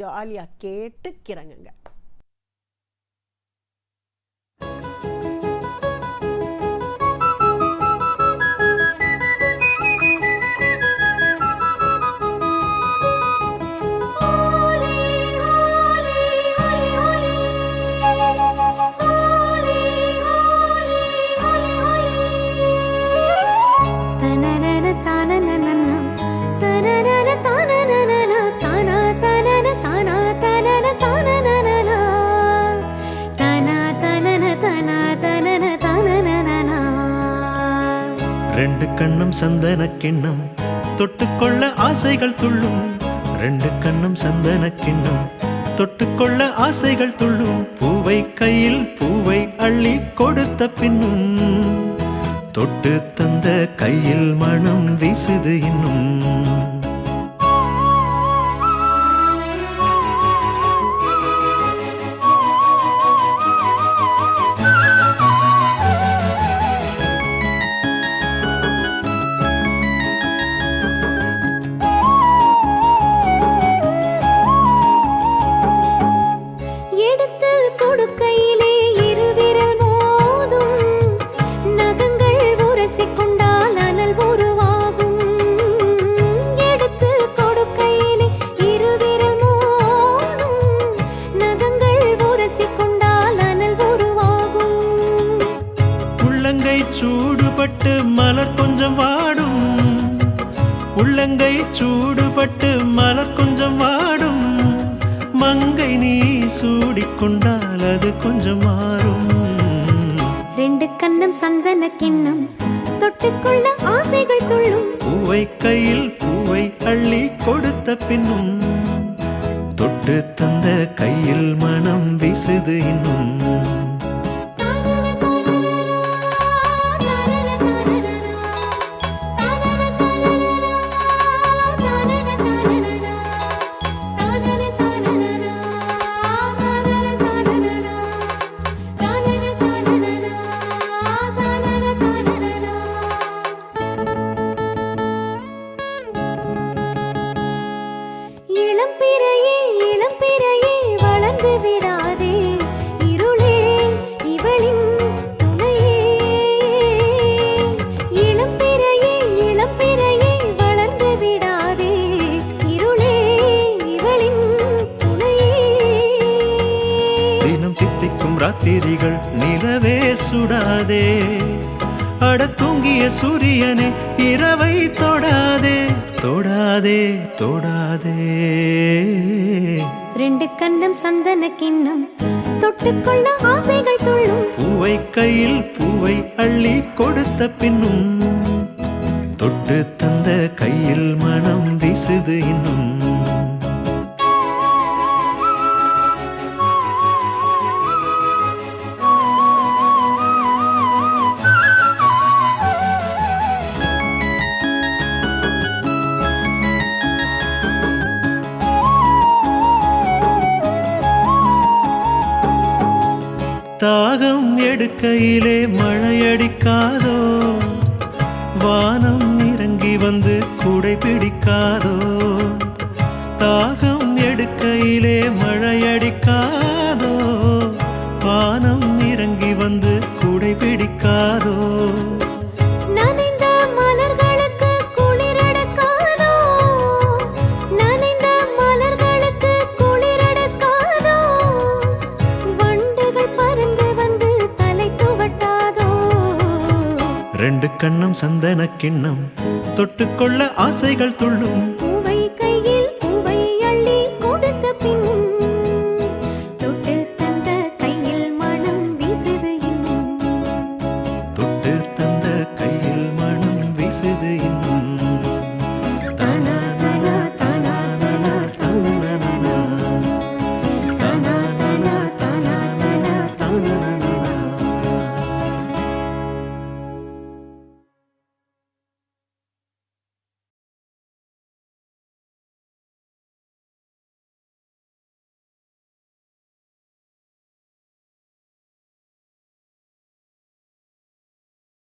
ஜாலியா கேட்டு கிறங்குங்க. ரெண்டு கண்ணும் சந்தன கிண்ணம் தொட்டுக்கொள்ள ஆசைகள் துள்ளும். ரெண்டு கண்ணும் சந்தன கிண்ணம் தொட்டுக்கொள்ள ஆசைகள் துள்ளும். பூவை கையில் பூவை அள்ளி கொடுத்த பின்னும் தொட்டு தந்த கையில் மனம் வீசுது இன்னும். கொடுக்கையிலே இருவிரல் மோதும், நகங்கள் உரசிக்கொண்டால் அனல் உருவாகும். எடுத்து கொடுக்கையிலே இருவிரல் மோதும், நகங்கள் உரசிக்கொண்டால் அனல் உருவாகும். உள்ளங்கை சூடுபட்டு மலர் கொஞ்சம் வாடும். உள்ளங்கை சூடுபட்டு மலர் கொஞ்சம் வாடும். மங்கை நீ சூடிக்கொண்டால் அது கொஞ்சம் மாறும். ரெண்டு கண்ணம் சந்தன கிண்ணம் தொட்டுக்கொள்ள ஆசைகள் துள்ளும். பூவை கையில் பூவை அள்ளி கொடுத்த பின்னும் தொட்டு தந்த கையில் மனம் வீசுது இன்னும். இளம்பிறையே வளர்ந்து விடாதே, இருளே இவளின் துணையே. இளம்பிறையே வளர்ந்து விடாதே, இருளே இவளின் துணையே. தினம் தித்திக்கும் ராத்திரிகள் நிலவே சுடாதே. அட தூங்கிய சூரியனே இரவை தொடாதே தொடாதே தொடாதே. ரெண்டு கண்ணம் சந்தன கிண்ணம் தொட்டுக்கொள்ள ஆசைகள் துள்ளும். பூவை கையில் பூவை அள்ளி கொடுத்த பின்னும் தொட்டு தந்த கையில் மனம் வீசுது இன்னும். தாகம் எடுக்கையிலே மழையடிக்காதோ. வானம் இறங்கி வந்து கூடை பிடிக்காதோ. தாகம் எடுக்கையிலே மழையடிக்காதோ. வானம் இறங்கி வந்து கூடை பிடிக்காதோ. நனைந்த மலர்களுக்கு குளிரடக்காதோ. நனைந்த மலர்களுக்கு குளிரடக்காதோ. வண்டுகள் பறந்து வந்து தலை துவட்டாதோ. ரெண்டு கண்ணும் சந்தன கிண்ணம் தொட்டுக்கொள்ள ஆசைகள் துள்ளும்.